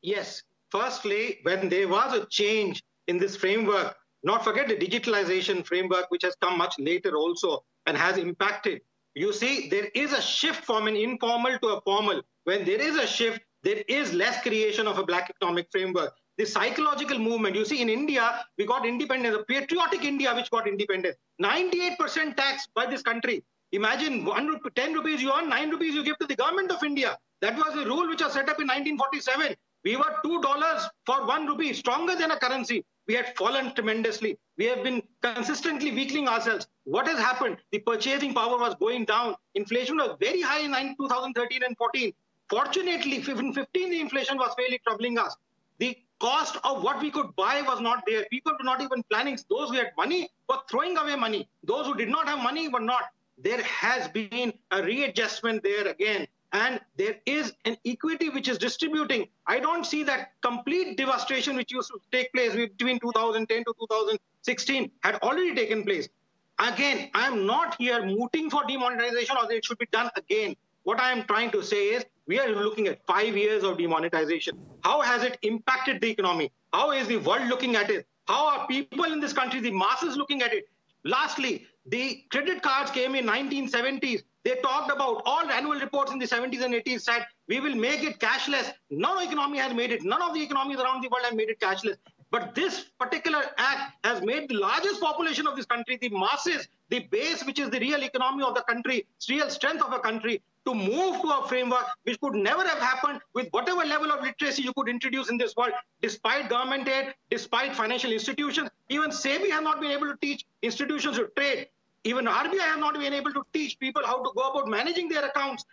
Yes. Firstly, when there was a change in this framework, not forget the digitalization framework, which has come much later also and has impacted. You see, there is a shift from an informal to a formal. When there is a shift, there is less creation of a black economic framework. The psychological movement, you see, in India, we got independence, a patriotic India which got independence. 98% tax by this country. Imagine 10 rupees you earn, 9 rupees you give to the government of India. That was the rule which was set up in 1947. We were $2 for 1 rupee, stronger than a currency. We had fallen tremendously. We have been consistently weakening ourselves. What has happened? The purchasing power was going down. Inflation was very high in 2013 and 14. Fortunately, in 15, the inflation was fairly troubling us. The cost of what we could buy was not there. People were not even planning. Those who had money were throwing away money. Those who did not have money were not. There has been a readjustment there again. And there is an equity which is distributing. I don't see that complete devastation which used to take place between 2010 to 2016 had already taken place. Again, I am not here mooting for demonetization or that it should be done again. What I am trying to say is we are looking at 5 years of demonetization. How has it impacted the economy? How is the world looking at it? How are people in this country, the masses, looking at it? Lastly, the credit cards came in 1970s. They talked about all annual reports in the 70s and 80s said, we will make it cashless. No economy has made it. None of the economies around the world have made it cashless. But this particular act has made the largest population of this country, the masses, the base, which is the real economy of the country, real strength of a country, to move to a framework which could never have happened with whatever level of literacy you could introduce in this world, despite government aid, despite financial institutions. Even SEBI has not been able to teach institutions to trade. Even RBI has not been able to teach people how to go about managing their accounts.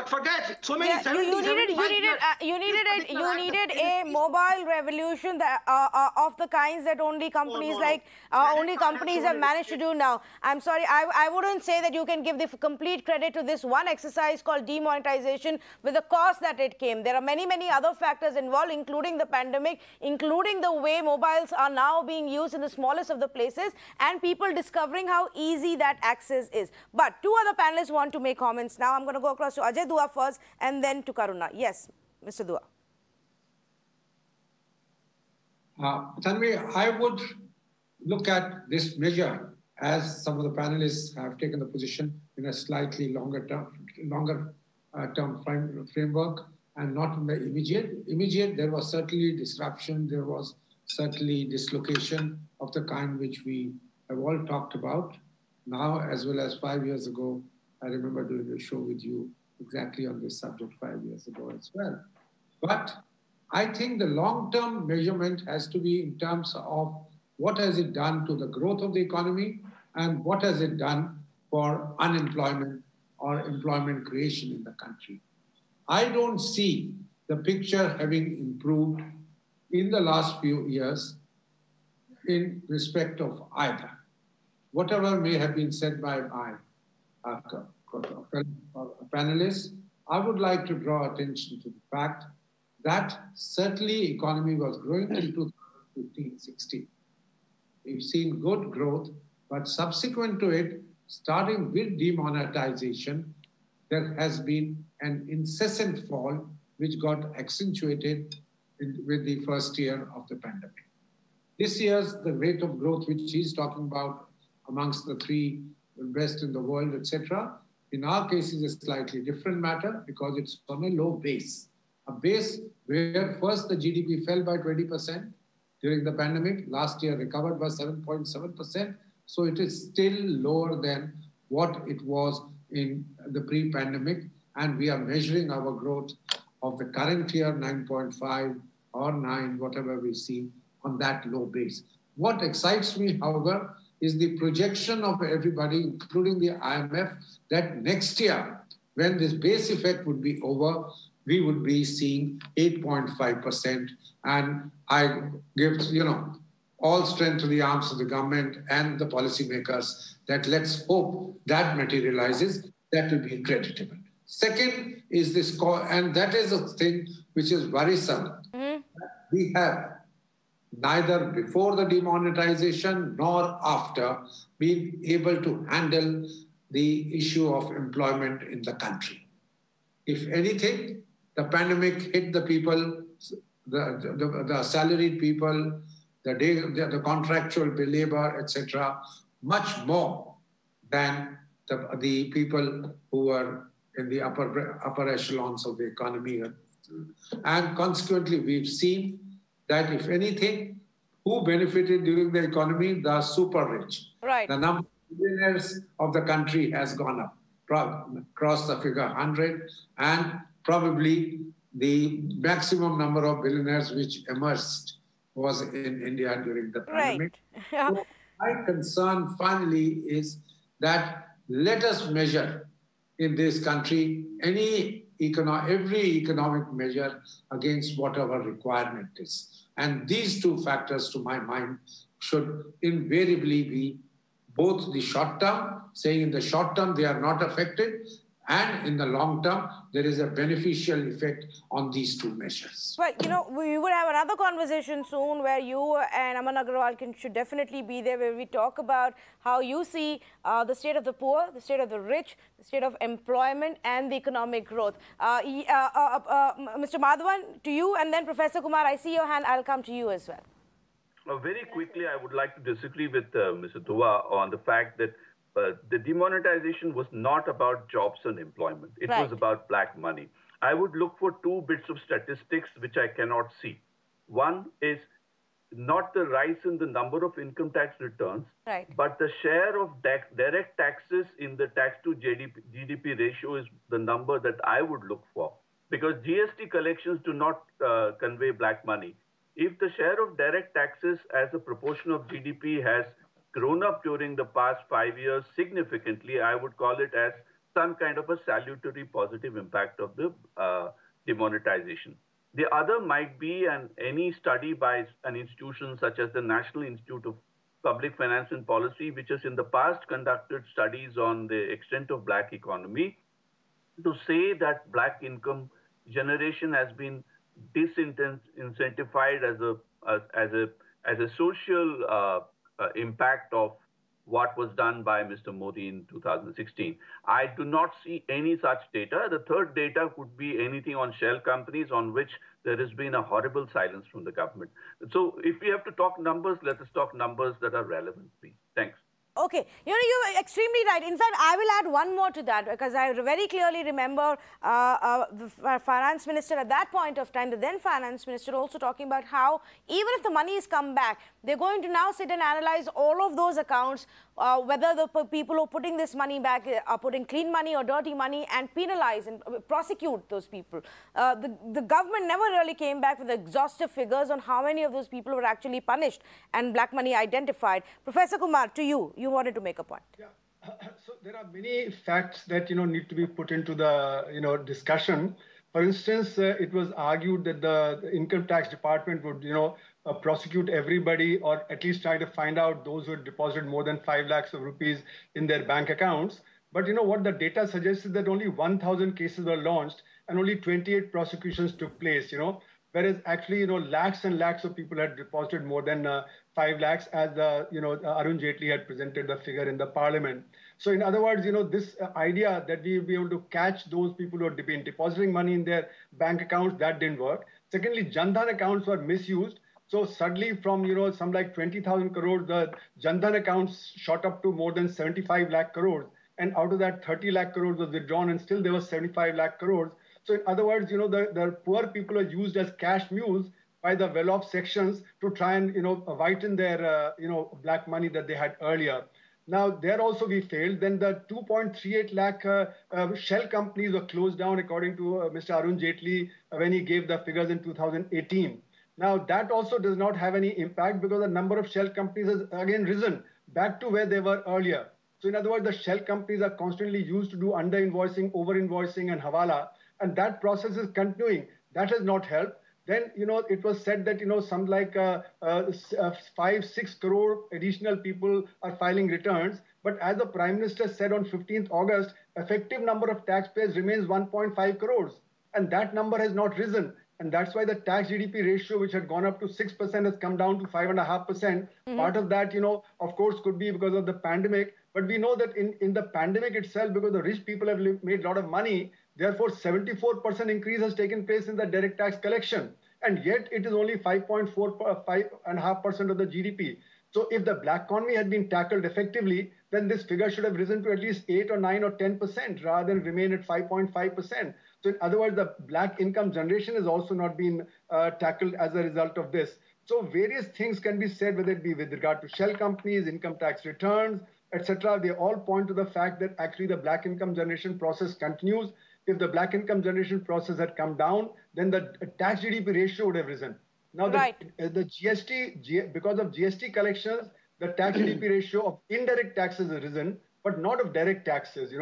Forget so many. Yeah, you needed a mobile revolution that, of the kinds that only companies have managed to do now. I'm sorry, I wouldn't say that you can give the complete credit to this one exercise called demonetization with the cost that it came. There are many other factors involved, including the pandemic, including the way mobiles are now being used in the smallest of the places, and people discovering how easy that access is. But two other panelists want to make comments now. I'm going to go across to Ajay Dua first and then to Karuna. Yes, Mr. Dua. Tanvi, I would look at this measure as some of the panelists have taken the position in a slightly longer term framework and not in the immediate. There was certainly disruption. There was certainly dislocation of the kind which we have all talked about now, as well as 5 years ago. I remember doing a show with you exactly on this subject 5 years ago as well. But I think the long-term measurement has to be in terms of what has it done to the growth of the economy and what has it done for unemployment or employment creation in the country. I don't see the picture having improved in the last few years in respect of either. Whatever may have been said by my panelists, I would like to draw attention to the fact that certainly economy was growing in 2015-16. We've seen good growth, but subsequent to it, starting with demonetization, there has been an incessant fall which got accentuated with the first year of the pandemic. This year's the rate of growth which he's talking about amongst the three best in the world, etc. In our case is a slightly different matter because it's on a low base. A base where first the GDP fell by 20% during the pandemic, last year recovered by 7.7%. So it is still lower than what it was in the pre-pandemic. And we are measuring our growth of the current year, 9.5 or 9, whatever we see on that low base. What excites me, however, is the projection of everybody, including the IMF, that next year, when this base effect would be over, we would be seeing 8.5%. And I give, all strength to the arms of the government and the policymakers that let's hope that materializes. That will be creditable. Second is this, and that is a thing which is worrisome. We have neither before the demonetization nor after been able to handle the issue of employment in the country. If anything, the pandemic hit the people, the salaried people, the contractual labor, etc., much more than the people who were in the upper echelons of the economy. And consequently, we've seen that if anything, who benefited during the economy? The super rich. Right. The number of billionaires of the country has gone up, crossed the figure 100, and probably the maximum number of billionaires which emerged was in India during the pandemic. Right. So my concern finally is that let us measure in this country every economic measure against whatever requirement is. And these two factors, to my mind, should invariably be both the short term, saying in the short term they are not affected, and in the long term, there is a beneficial effect on these two measures. Well, we would have another conversation soon where you and Aman Agarwal should definitely be there, where we talk about how you see the state of the poor, the state of the rich, the state of employment, and the economic growth. Mr. Madhavan, to you, and then Professor Kumar, I see your hand. I'll come to you as well. Very quickly, I would like to disagree with Mr. Dua on the fact that the demonetization was not about jobs and employment. It was about black money. I would look for two bits of statistics which I cannot see. One is not the rise in the number of income tax returns, but the share of direct taxes in the tax to GDP ratio is the number that I would look for. Because GST collections do not convey black money. If the share of direct taxes as a proportion of GDP has grown up during the past 5 years significantly, I would call it as some kind of a salutary positive impact of the demonetization. The other might be any study by an institution such as the National Institute of Public Finance and Policy, which has in the past conducted studies on the extent of black economy, to say that black income generation has been disincentivized as a social impact of what was done by Mr. Modi in 2016. I do not see any such data. The third data could be anything on shell companies on which there has been a horrible silence from the government. So if we have to talk numbers, let us talk numbers that are relevant, please. Thanks. Okay, you're extremely right. In fact, I will add one more to that, because I very clearly remember the finance minister at that point of time, the then finance minister, also talking about how even if the money has come back, they're going to now sit and analyze all of those accounts, whether the people who are putting this money back are putting clean money or dirty money, and penalize and prosecute those people. The government never really came back with exhaustive figures on how many of those people were actually punished and black money identified. Professor Kumar, to you. You wanted to make a point. Yeah. So there are many facts that need to be put into the discussion. For instance, it was argued that the income tax department would prosecute everybody, or at least try to find out those who had deposited more than 5 lakhs of rupees in their bank accounts. But what the data suggests is that only 1,000 cases were launched and only 28 prosecutions took place. whereas actually, lakhs and lakhs of people had deposited more than 5 lakhs, as Arun Jaitley had presented the figure in the parliament. So in other words, this idea that we will be able to catch those people who have been depositing money in their bank accounts, that didn't work. Secondly, Jan Dhan accounts were misused. So suddenly from, some like 20,000 crores, the Jan Dhan accounts shot up to more than 75 lakh crores. And out of that, 30 lakh crores was withdrawn, and still there was 75 lakh crores. So in other words, the poor people are used as cash mules by the well-off sections to try and, whiten their, black money that they had earlier. Now, there also we failed. Then the 2.38 lakh shell companies were closed down, according to Mr. Arun Jaitley, when he gave the figures in 2018. Now, that also does not have any impact because the number of shell companies has again risen back to where they were earlier. So in other words, the shell companies are constantly used to do under-invoicing, over-invoicing, and hawala, and that process is continuing. That has not helped. Then, it was said that, some like 5-6 crore additional people are filing returns. But as the Prime Minister said on 15th August, effective number of taxpayers remains 1.5 crores. And that number has not risen. And that's why the tax GDP ratio, which had gone up to 6%, has come down to 5.5%. Part of that, of course, could be because of the pandemic. But we know that in the pandemic itself, because the rich people have made a lot of money, therefore 74% increase has taken place in the direct tax collection. And yet it is only 5.5% of the GDP. So if the black economy had been tackled effectively, then this figure should have risen to at least 8 or 9 or 10% rather than remain at 5.5%. So in other words, the black income generation has also not been tackled as a result of this. So various things can be said, whether it be with regard to shell companies, income tax returns, etc. They all point to the fact that actually the black income generation process continues. If the black income generation process had come down, then the tax GDP ratio would have risen. Now, the GST, because of GST collections, the tax GDP ratio of indirect taxes has risen, but not of direct taxes,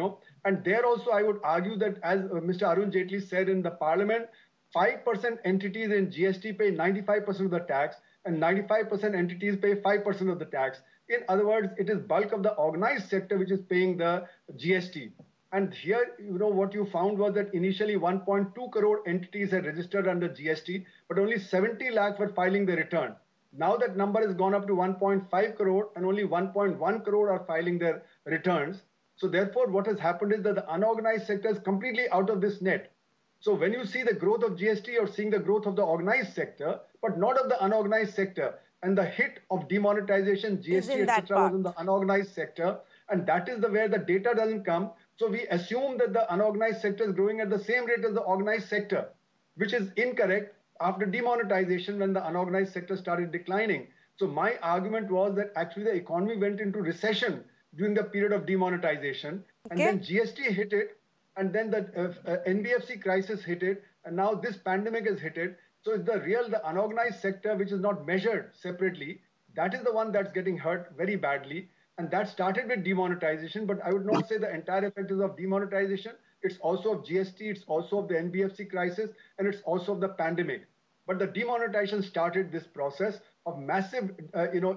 And there also, I would argue that, as Mr. Arun Jaitley said in the parliament, 5% entities in GST pay 95% of the tax, and 95% entities pay 5% of the tax. In other words, it is bulk of the organized sector which is paying the GST. And here, what you found was that initially 1.2 crore entities had registered under GST, but only 70 lakh were filing their return. Now that number has gone up to 1.5 crore and only 1.1 crore are filing their returns. So therefore, what has happened is that the unorganized sector is completely out of this net. So when you see the growth of GST, you're seeing the growth of the organized sector, but not of the unorganized sector. And the hit of demonetization, GST, etc., was in the unorganized sector. And that is where the data doesn't come. So we assume that the unorganized sector is growing at the same rate as the organized sector, which is incorrect after demonetization when the unorganized sector started declining. So my argument was that actually the economy went into recession during the period of demonetization. And then GST hit it. And then the NBFC crisis hit it. And now this pandemic has hit it. So it's the unorganized sector, which is not measured separately. That is the one that's getting hurt very badly. And that started with demonetization, but I would not say the entire effect is of demonetization. It's also of GST, it's also of the NBFC crisis, and it's also of the pandemic. But the demonetization started this process of massive,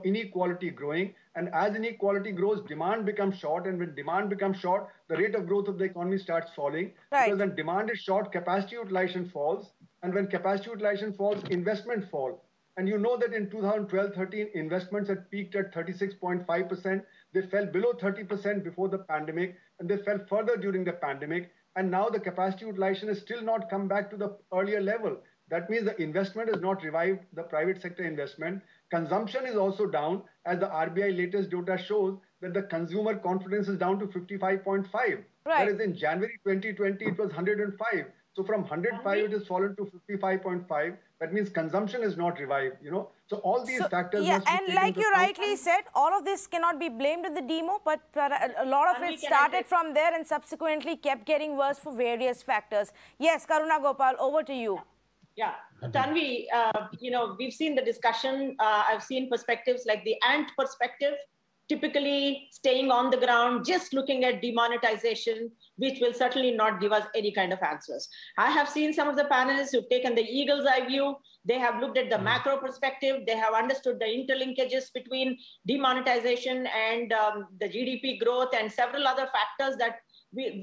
inequality growing. And as inequality grows, demand becomes short. And when demand becomes short, the rate of growth of the economy starts falling. Right. Because when demand is short, capacity utilization falls. And when capacity utilization falls, investment falls. And you know that in 2012-13, investments had peaked at 36.5%. They fell below 30% before the pandemic, and they fell further during the pandemic. And now the capacity utilization has still not come back to the earlier level. That means the investment has not revived, the private sector investment. Consumption is also down, as the RBI latest data shows that the consumer confidence is down to 55.5. Right. Whereas in January 2020, it was 105. So from 105, it has fallen to 55.5. That means consumption is not revived, So all these factors must be taken and like you rightly said, all of this cannot be blamed on the demo, but a lot of it started from there and subsequently kept getting worse for various factors. Yes, Karuna Gopal, over to you. Yeah, Tanvi, we've seen the discussion. I've seen perspectives like the ant perspective, typically staying on the ground, just looking at demonetization, which will certainly not give us any kind of answers. I have seen some of the panelists who've taken the eagle's eye view. They have looked at the macro perspective. They have understood the interlinkages between demonetization and the GDP growth and several other factors that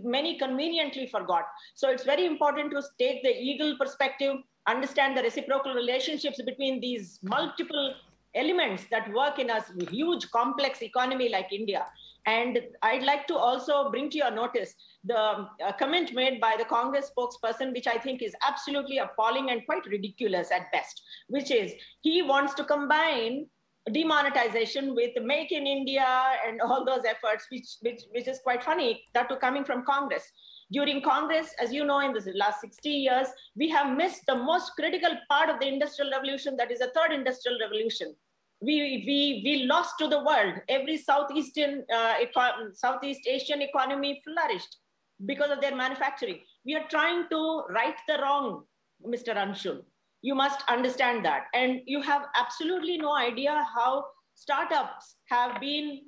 many conveniently forgot. So it's very important to take the eagle perspective, understand the reciprocal relationships between these multiple elements that work in a huge complex economy like India. And I'd like to also bring to your notice the comment made by the Congress spokesperson, which I think is absolutely appalling and quite ridiculous at best, which is he wants to combine demonetization with Make in India and all those efforts, which is quite funny, that too coming from Congress. During Congress, as you know, in the last 60 years, we have missed the most critical part of the Industrial Revolution, that is the third Industrial Revolution. We lost to the world. Every Southeast Asian economy flourished because of their manufacturing. We are trying to right the wrong, Mr. Anshul. You must understand that. And you have absolutely no idea how startups have been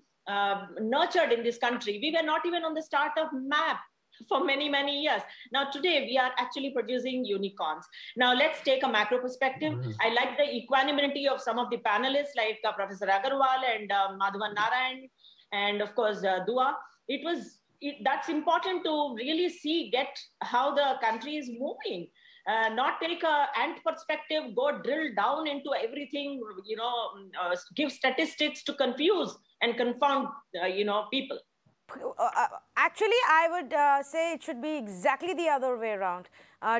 nurtured in this country. We were not even on the startup map for many, many years. Now, today, we are actually producing unicorns. Now, let's take a macro perspective. I like the equanimity of some of the panelists like Professor Agarwal and Madhavan Narayan, and of course, Dua. That's important to really get how the country is moving. Not take a ant perspective, go drill down into everything, give statistics to confuse and confound, people. Actually, I would say it should be exactly the other way around.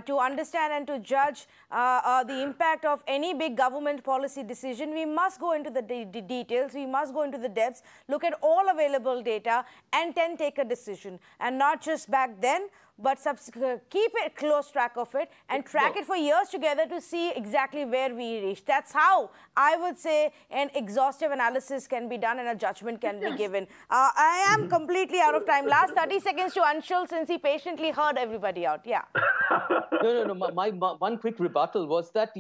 To understand and to judge the impact of any big government policy decision, we must go into the details, we must go into the depths, look at all available data and then take a decision. And not just back then, but keep it close track of it and track it for years together to see exactly where we reach. That's how I would say an exhaustive analysis can be done and a judgment can be given. I am completely out of time. Last 30 seconds to Anshul, since he patiently heard everybody out. Yeah. No. My one quick rebuttal was that,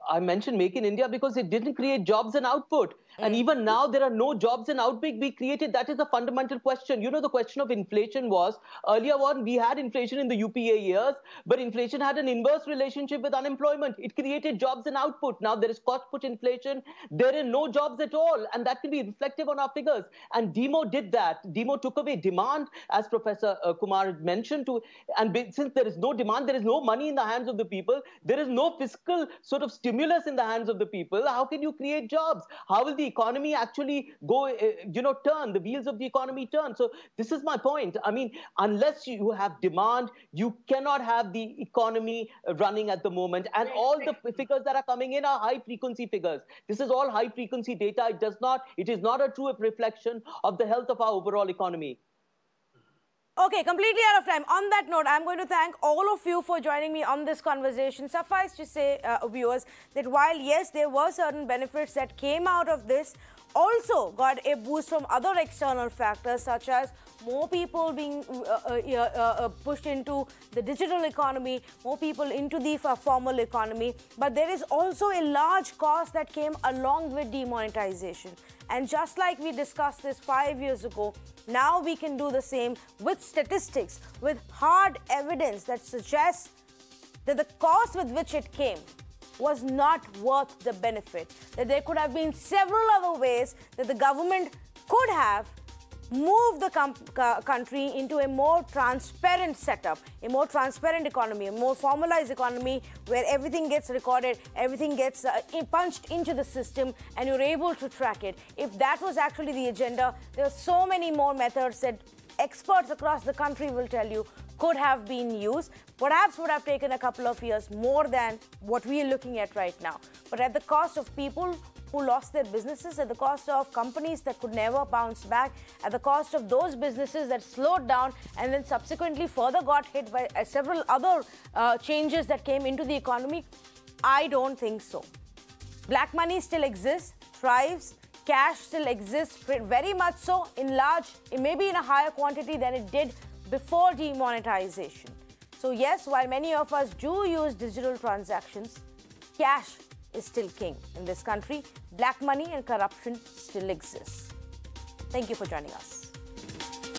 I mentioned Make in India because it didn't create jobs and output. And even now, there are no jobs and output we created. That is a fundamental question. The question of inflation was, earlier on, we had inflation in the UPA years, but inflation had an inverse relationship with unemployment. It created jobs and output. Now there is cost-put inflation. There are no jobs at all. And that can be reflective on our figures. And Demo did that. Demo took away demand, as Professor Kumar mentioned. And since there is no demand, there is no money in the hands of the people. There is no fiscal sort of stimulus in the hands of the people. How can you create jobs? How will the economy actually go, turn, the wheels of the economy turn? So this is my point. I mean, unless you have demand, you cannot have the economy running at the moment. And all the figures that are coming in are high frequency figures. This is all high frequency data. It is not a true reflection of the health of our overall economy. Okay, completely out of time. On that note, I'm going to thank all of you for joining me on this conversation. Suffice to say, viewers, that while, yes, there were certain benefits that came out of this, also got a boost from other external factors, such as more people being pushed into the digital economy, more people into the formal economy. But there is also a large cost that came along with demonetization. And just like we discussed this 5 years ago, now we can do the same with statistics, with hard evidence that suggests that the cost with which it came was not worth the benefit, that there could have been several other ways that the government could have moved the country into a more transparent setup, a more transparent economy, a more formalized economy where everything gets recorded, everything gets punched into the system and you're able to track it. If that was actually the agenda, there are so many more methods that experts across the country will tell you could have been used, perhaps would have taken a couple of years more than what we are looking at right now. But at the cost of people who lost their businesses, at the cost of companies that could never bounce back, at the cost of those businesses that slowed down and then subsequently further got hit by several other changes that came into the economy, I don't think so. Black money still exists, thrives, cash still exists, very much so in large, maybe in a higher quantity than it did before demonetization. So yes, while many of us do use digital transactions, cash is still king in this country. Black money and corruption still exists. Thank you for joining us.